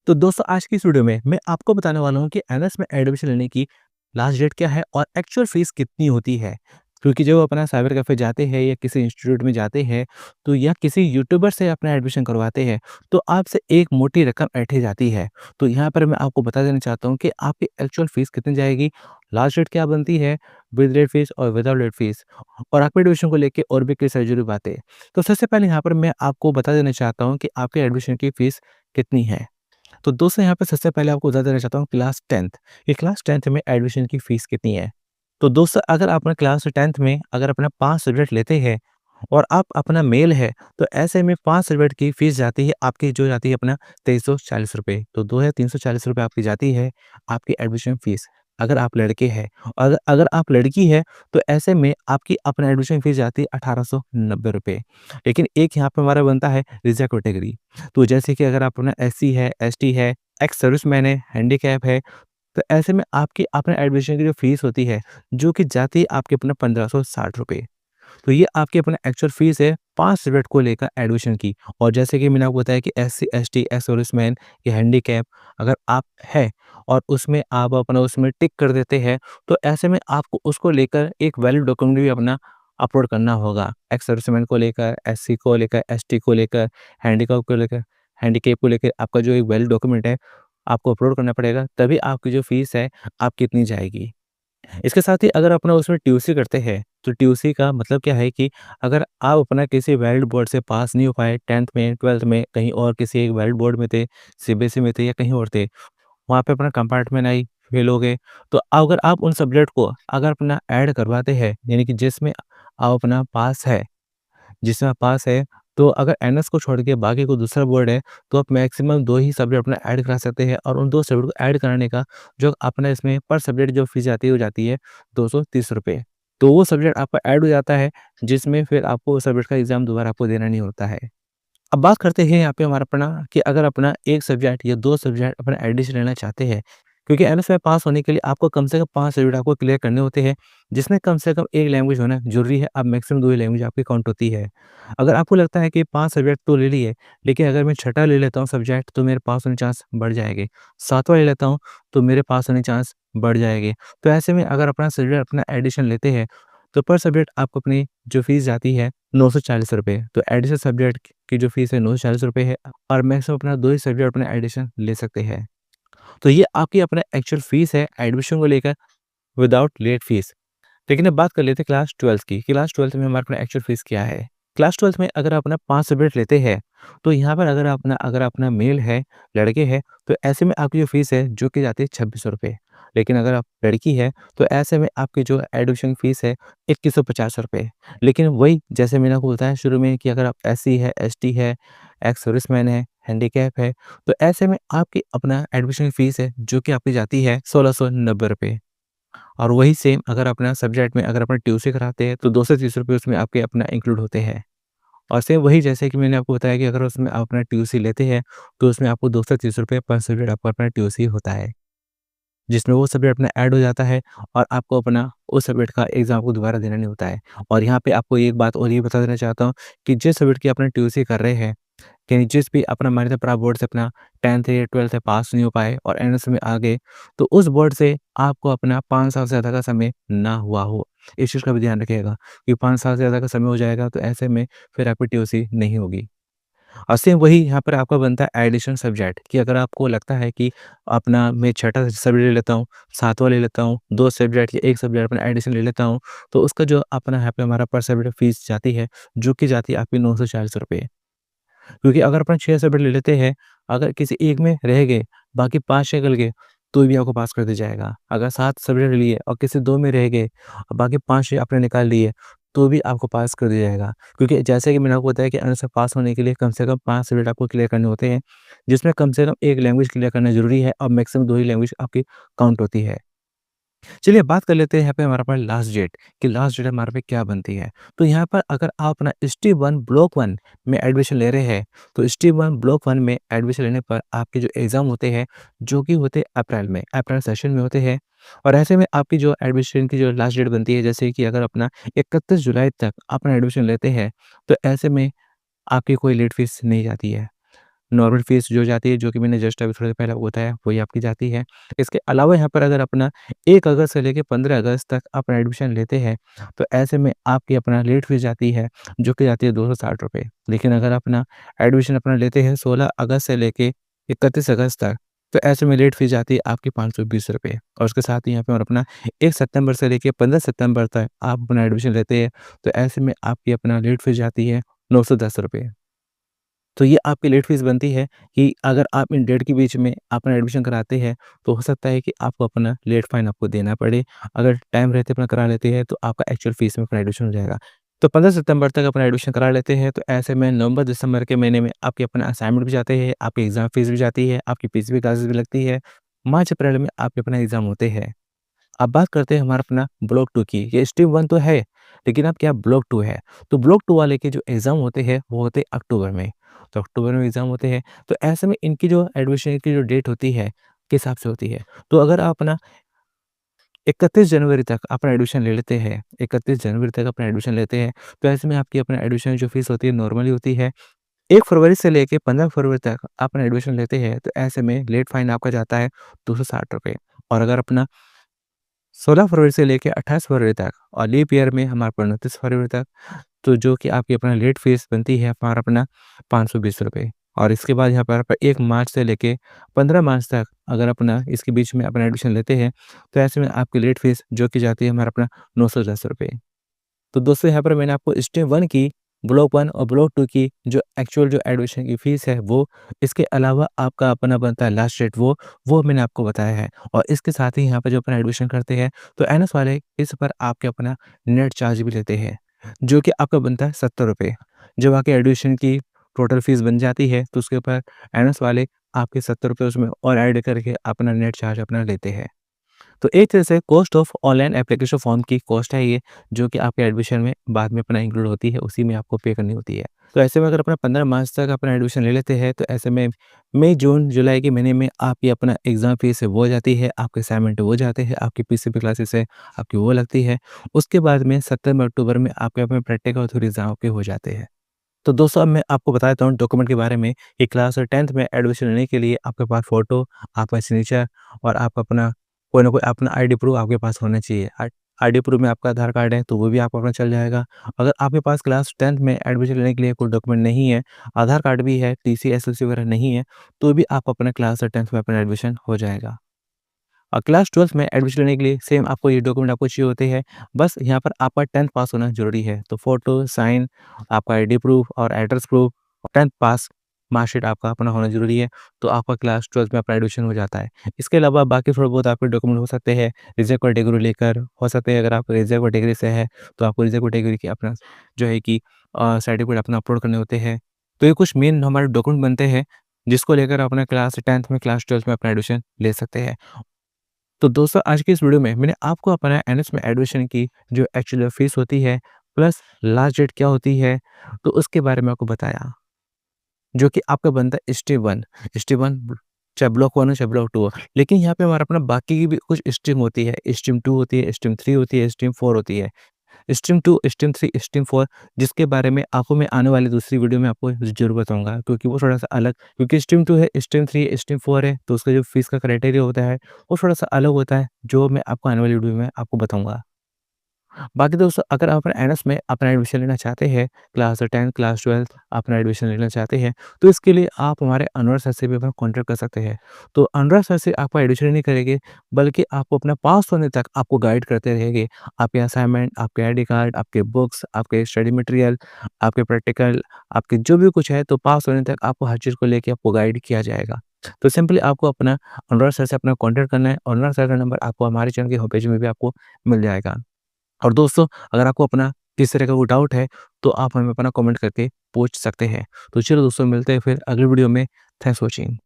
तो दोस्तों आज की इस वीडियो में मैं आपको बताने वाला हूँ कि एनएस में एडमिशन लेने की लास्ट डेट क्या है और एक्चुअल फीस कितनी होती है। क्योंकि जब अपना साइबर कैफ़े जाते हैं या किसी इंस्टीट्यूट में जाते हैं तो या किसी यूट्यूबर से अपना एडमिशन करवाते हैं तो आपसे एक मोटी रकम ऐंठी जाती है। तो यहाँ पर मैं आपको बता देना चाहता हूँ कि आपकी एक्चुअल फीस कितनी जाएगी, लास्ट डेट क्या बनती है, विद लेट फीस और विदाउट लेट फीस और आपके एडमिशन को लेके और भी कई सारी ज़रूरी बातें। तो सबसे पहले यहाँ पर मैं आपको बता देना चाहता हूँ कि आपके एडमिशन की फ़ीस कितनी है। तो दोस्तों यहाँ पे सबसे पहले आपको बता देना चाहता हूँ क्लास 10th ये क्लास 10th में एडमिशन की फ़ीस कितनी है। तो दोस्तों अगर आप अपना क्लास 10th में अगर अपना 5 सब्जेक्ट लेते हैं और आप अपना मेल है तो ऐसे में 5 सब्जेक्ट की फ़ीस जाती है आपकी जो जाती है अपना ₹2340 तो 2340 रुपए आपकी जाती है आपकी एडमिशन फ़ीस। अगर आप लड़के हैं और अगर आप लड़की है तो ऐसे में आपकी अपना एडमिशन फ़ीस जाती है ₹1890। लेकिन एक यहाँ पे हमारा बनता है रिज़र्व कैटेगरी। तो जैसे कि अगर आप अपना एससी है, एसटी है, एक्स सर्विसमैन है, हैंडीकैप है, तो ऐसे में आपकी अपने एडमिशन की जो फ़ीस होती है, जो कि जाती है आपके अपना ₹1560। तो ये आपकी अपना एक्चुअल फ़ीस है 5 सब्जेक्ट को लेकर एडमिशन की। और जैसे कि मैंने आपको बताया कि एससी, एसटी, एक्स सर्विसमैन या हैंडीकैप अगर आप है और उसमें आप अपना उसमें टिक कर देते हैं, तो ऐसे में आपको उसको लेकर एक वैलिड डॉक्यूमेंट भी अपना अपलोड करना होगा। एक्स सर्विसमैन को लेकर, एससी को लेकर, एसटी को लेकर, हैंडीकैप को लेकर आपका जो एक वैलिड डॉक्यूमेंट है, आपको अपलोड करना पड़ेगा, तभी आपकी जो फ़ीस है, आपकी इतनी जाएगी। इसके साथ ही अगर अपना उसमें ट्यूसी करते हैं, तो ट्यूसी का मतलब क्या है कि अगर आप अपना किसी वैलिड बोर्ड से पास नहीं हो पाए 10th में, 12th में कहीं और किसी एक वैलिड बोर्ड में थे, सीबीएसई में थे या कहीं और थे, वहाँ पे अपना कंपार्टमेंट आई फेल हो गए, तो अगर आप उन सब्जेक्ट को अगर अपना ऐड करवाते हैं, यानी कि जिसमें आप अपना पास है जिसमें आप पास है, तो अगर एनएस को छोड़ के बाकी कोई दूसरा बोर्ड है, तो आप मैक्सिमम 2 ही सब्जेक्ट अपना ऐड करा सकते हैं और उन 2 सब्जेक्ट को ऐड कराने का जो अपना इसमें पर सब्जेक्ट जो फ़ीस आती है, वो जाती है ₹230। तो वो सब्जेक्ट आपका ऐड हो जाता है, जिसमें फिर आपको उस सब्जेक्ट का एग्ज़ाम दोबारा आपको देना नहीं होता है। अब बात करते हैं यहाँ पे हमारा अपना कि अगर अपना 1 सब्जेक्ट या 2 सब्जेक्ट अपना एडिशन लेना चाहते हैं, क्योंकि एनएस में पास होने के लिए आपको कम से कम 5 सब्जेक्ट आपको क्लियर करने होते हैं, जिसमें कम से कम 1 लैंग्वेज होना ज़रूरी है। अब मैक्सिमम 2 ही लैंग्वेज आपकी काउंट होती है। अगर आपको लगता है कि 5 सब्जेक्ट तो ले लिए, लेकिन अगर मैं छठा ले लेता हूँ सब्जेक्ट तो मेरे पास होने चांस बढ़ जाएँगे। सातवां ले लेता हूँ तो मेरे पास होने चांस बढ़ जाएँगे। तो ऐसे में अगर अपना सब्जेक्ट अपना एडिशन लेते हैं, तो पर सब्जेक्ट आपको अपनी जो फ़ीस जाती है ₹940। तो एडिशनल सब्जेक्ट की जो फ़ीस है ₹940 है और मैक्सिमम अपना 2 ही सब्जेक्ट अपना एडिशन ले सकते हैं। तो ये आपकी अपना एक्चुअल फ़ीस है एडमिशन को लेकर विदाउट लेट फ़ीस। लेकिन अब बात कर लेते हैं क्लास 12th की। क्लास 12th में हमारा अपना एक्चुअल फ़ीस क्या है? क्लास 12th में अगर अपना 5 सब्जेक्ट लेते हैं, तो यहाँ पर अगर अपना मेल है, लड़के हैं, तो ऐसे में आपकी जो फ़ीस है, जो कि जाती है ₹2600। लेकिन अगर आप लड़की है, तो ऐसे में आपकी जो एडमिशन फ़ीस है, ₹2150। लेकिन वही जैसे मैंने आपको बताया शुरू में कि अगर आप एससी है, एसटी है, एक्स सर्विसमैन है, हैंडीकैप है, तो ऐसे में आपकी अपना एडमिशन फ़ीस है, जो कि आपकी जाती है ₹1690। और वही सेम अगर अपना सब्जेक्ट में अगर अपना ट्यूसडे कराते हैं तो ₹230 उसमें आपके अपना इंक्लूड होते हैं। और सेम वही जैसे कि मैंने आपको बताया कि अगर उसमें आप अपना ट्यूसडे लेते हैं तो उसमें आपको ₹230 पर सब्जेक्ट आपका अपना ट्यूसडे होता है। जिसमें वो सब्जेक्ट अपना ऐड हो जाता है और आपको अपना उस सब्जेक्ट का एग्ज़ाम आपको दोबारा देना नहीं होता है। और यहाँ पे आपको एक बात और ये बता देना चाहता हूँ कि जिस सब्जेक्ट की अपना ट्यूसडे कर रहे हैं कि जिस भी अपना मान्यता प्राप्त बोर्ड से अपना 10th या 12th पास नहीं हो पाए और एंट्रेंस में आ गए, तो उस बोर्ड से आपको अपना 5 साल से ज़्यादा का समय ना हुआ हो। इस चीज़ का भी ध्यान रखिएगा कि 5 साल से ज़्यादा का समय हो जाएगा तो ऐसे में फिर आपकी टीओसी नहीं होगी। और सेम वही यहाँ पर आपका बनता है एडिशनल सब्जेक्ट कि अगर आपको लगता है कि अपना मैं छठा सब्जेक्ट ले लेता हूँ, सातवां ले लेता हूँ, 2 सब्जेक्ट या 1 सब्जेक्ट अपना एडिशन ले लेता हूँ, तो उसका जो अपना यहाँ पे हमारा पर सब्जेक्ट फीस जाती है, जो कि जाती है आपकी ₹940। क्योंकि अगर अपन 6 सब्जेक्ट ले लेते हैं, अगर किसी एक में रह गए, बाकी 5 निकल गए, तो भी आपको पास कर दिया जाएगा। अगर 7 सब्जेक्ट लिए और किसी 2 में रह गए और बाकी 5 आपने निकाल लिए, तो भी आपको पास कर दिया जाएगा। क्योंकि जैसे कि मैंने आपको बताया कि अंत से पास होने के लिए कम से कम 5 सब्जेक्ट आपको क्लियर करने होते हैं, जिसमें कम से कम 1 लैंग्वेज क्लियर करना ज़रूरी है और मैक्सिमम 2 ही लैंग्वेज आपकी काउंट होती है। चलिए बात कर लेते हैं यहाँ पे हमारे पास लास्ट डेट कि लास्ट डेट हमारे पे क्या बनती है। तो यहाँ पर अगर आप अपना स्ट्रीम 1 ब्लॉक 1 में एडमिशन ले रहे हैं, तो स्ट्रीम 1 ब्लॉक 1 में एडमिशन लेने पर आपके जो एग्ज़ाम होते हैं, जो कि होते हैं अप्रैल में, अप्रैल सेशन में होते हैं। और ऐसे में आपकी जो एडमिशन की जो लास्ट डेट बनती है, जैसे कि अगर अपना 31 जुलाई तक अपना एडमिशन लेते हैं, तो ऐसे में आपकी कोई लेट फीस नहीं जाती है। नॉर्मल फ़ीस जो जाती है, जो कि मैंने जस्ट अभी थोड़ी देर पहले आपको बताया, वही आपकी जाती है। इसके अलावा यहाँ पर अगर अपना 1 अगस्त से लेके 15 अगस्त तक अपना एडमिशन लेते हैं, तो ऐसे में आपकी अपना लेट फ़ीस जाती है, जो कि जाती है ₹260। लेकिन अगर अपना एडमिशन अपना लेते हैं 16 अगस्त से लेके 31 अगस्त तक, तो ऐसे में लेट फ़ीस जाती है आपकी ₹520 और उसके साथ ही यहाँ पे और अपना 1 सितंबर से लेके 15 सितंबर तक आप अपना एडमिशन लेते हैं, तो ऐसे में आपकी अपना लेट फ़ीस जाती है ₹910। तो ये आपकी लेट फ़ीस बनती है कि अगर आप इन डेट के बीच में अपना एडमिशन कराते हैं, तो हो सकता है कि आपको अपना लेट फ़ाइन आपको देना पड़े। अगर टाइम रहते अपना करा लेते हैं, तो आपका एक्चुअल फ़ीस में अपना एडमिशन हो जाएगा। तो 15 सितंबर तक अपना एडमिशन करा लेते हैं, तो ऐसे में नवंबर-दिसंबर के महीने में आपके अपना असाइनमेंट भी जाते हैं, आपकी एग्ज़ाम फ़ीस भी जाती है, आपकी पीसीबी क्लासेस भी लगती है। मार्च-अप्रैल में आपके अपना एग्ज़ाम होते हैं। अब बात करते हैं हमारा अपना ब्लॉक 2 की। ये स्ट्रीम 1 तो है, लेकिन अब क्या ब्लॉक 2 है। तो ब्लॉक 2 वाले के जो एग्ज़ाम होते हैं, वो होते हैं अक्टूबर में। तो अक्टूबर में एग्ज़ाम होते हैं, तो ऐसे में इनकी जो एडमिशन की जो डेट होती है, किस हिसाब से होती है। तो अगर आप अपना 31 जनवरी तक अपना एडमिशन ले लेते हैं, 31 जनवरी तक अपना एडमिशन लेते हैं, तो ऐसे में आपकी अपना एडमिशन जो फ़ीस होती है नॉर्मली होती है। 1 फरवरी से लेके 15 फरवरी तक अपना एडमिशन लेते हैं, तो ऐसे में लेट फ़ाइन आपका जाता है ₹260 और अगर अपना 16 फरवरी से लेके 28 फरवरी तक और लीप ईयर में हमारे पास 29 फरवरी तक, तो जो कि आपकी अपना लेट फ़ीस बनती है हमारा अपना ₹520 और इसके बाद यहाँ पर 1 मार्च से लेके 15 मार्च तक अगर अपना इसके बीच में अपना एडमिशन लेते हैं, तो ऐसे में आपकी लेट फ़ीस जो कि जाती है हमारा अपना ₹910। तो दोस्तों यहाँ पर मैंने आपको स्टेप 1 की, ब्लॉक 1 और ब्लॉक 2 की जो एक्चुअल जो एडमिशन की फ़ीस है वो, इसके अलावा आपका अपना बनता है लास्ट डेट वो मैंने आपको बताया है। और इसके साथ ही यहाँ पे जो अपना एडमिशन करते हैं, तो एनएस वाले इस पर आपके अपना नेट चार्ज भी लेते हैं, जो कि आपका बनता है ₹70। जब आपके एडमिशन की टोटल फ़ीस बन जाती है, तो उसके ऊपर एनएस वाले आपके ₹70 उसमें और ऐड करके अपना नेट चार्ज अपना लेते हैं। तो एक तरह से cost of online application form की कॉस्ट है ये, जो कि आपके एडमिशन में बाद में अपना इंक्लूड होती है, उसी में आपको पे करनी होती है। तो ऐसे में अगर अपना 15 मार्च तक अपना एडमिशन ले लेते हैं, तो ऐसे में मई, जून, जुलाई के महीने में आपकी अपना एग्ज़ाम फ़ीस है वो हो जाती है, आपके असाइनमेंट वो जाते हैं, आपकी पीसीबी क्लासेस है, आपकी वो लगती है। उसके बाद में सितंबर, अक्टूबर में आपके अपने प्रैक्टिकल और थ्योरी एग्ज़ाम आपके हो जाते हैं। तो दोस्तों अब मैं आपको बता देता हूँ डॉक्यूमेंट के बारे में कि क्लास 10th में एडमिशन लेने के लिए आपके पास फ़ोटो, आपका सिग्नेचर और आप अपना कोई ना कोई अपना आईडी प्रूफ़ आपके पास होना चाहिए। आईडी प्रूफ़ में आपका आधार कार्ड है तो वो भी आपका अपना चल जाएगा। अगर आपके पास क्लास 10th में एडमिशन लेने के लिए कोई डॉक्यूमेंट नहीं है, आधार कार्ड भी है, टीसी, एसएलसी वगैरह नहीं है, तो भी आप अपना क्लास 10th में अपना एडमिशन हो जाएगा। और क्लास 12th में एडमिशन लेने के लिए सेम आपको ये डॉक्यूमेंट आपको चाहिए होते हैं। बस यहाँ पर आपका 10th पास होना ज़रूरी है। तो फ़ोटो, साइन, आपका आईडी प्रूफ़ और एड्रेस प्रूफ़, 10th पास मार्कशीट आपका अपना होना ज़रूरी है। तो आपका क्लास 12th में अपना एडमिशन हो जाता है। इसके अलावा बाकी थोड़े बहुत आपके डॉक्यूमेंट हो सकते हैं, रिज़र्व कैटेगरी लेकर हो सकते हैं। अगर आप रिज़र्व कैटेगरी से है, तो आपको रिज़र्व कैटेगरी की अपना जो है कि सर्टिफ़िकेट अपना अपलोड करने होते हैं। तो ये कुछ मेन हमारे डॉक्यूमेंट बनते हैं, जिसको लेकर अपना क्लास 10th में, क्लास 12th में अपना एडमिशन ले सकते हैं। तो दोस्तों आज की इस वीडियो में मैंने आपको अपना एनएस में एडमिशन की जो एक्चुअल फीस होती है प्लस लास्ट डेट क्या होती है, तो उसके बारे में आपको बताया, जो कि आपका बनता है स्टेप 1 चाहे ब्लॉक 1 हो चाहे ब्लॉक 2 हो। लेकिन यहाँ पे हमारा अपना बाकी की भी कुछ स्ट्रीम होती है, स्ट्रीम 2 होती है, स्ट्रीम 3 होती है, स्ट्रीम 4 होती है। स्ट्रीम 2, स्ट्रीम 3, स्ट्रीम 4 जिसके बारे में आपको मैं आने वाली दूसरी वीडियो में आपको ज़रूर बताऊँगा, क्योंकि वो थोड़ा-सा अलग, क्योंकि स्ट्रीम 2 है, स्ट्रीम 3 है, स्ट्रीम 4 है, तो उसका जो फीस का क्राइटेरिया होता है, वो थोड़ा-सा अलग होता है, जो मैं आपको आने वाली वीडियो में आपको बताऊँगा। बाकी दोस्तों अगर आप अपना एनएस में अपना एडमिशन लेना चाहते हैं, क्लास 10, क्लास 12 अपना एडमिशन लेना चाहते हैं, तो इसके लिए आप हमारे अनुराग सर से भी अपना कॉन्टैक्ट कर सकते हैं। तो अनुराग सर से आपका एडमिशन नहीं करेंगे, बल्कि आपको अपना पास होने तक आपको गाइड करते रहेंगे। आपके असाइनमेंट, आपके आईडी कार्ड, आपके बुक्स, आपके स्टडी मटेरियल, आपके प्रैक्टिकल, आपके जो भी कुछ है, तो पास होने तक आपको हर चीज़ को लेके आपको गाइड किया जाएगा। तो सिंपली आपको अपना अनुराग सर से अपना कॉन्टैक्ट करना है और अनुराग सर का नंबर आपको हमारे चैनल के होम पेज में भी आपको मिल जाएगा। और दोस्तों अगर आपको अपना किसी तरह का कोई डाउट है, तो आप हमें अपना कमेंट करके पूछ सकते हैं। तो चलो दोस्तों मिलते हैं फिर अगली वीडियो में। Thanks for watching.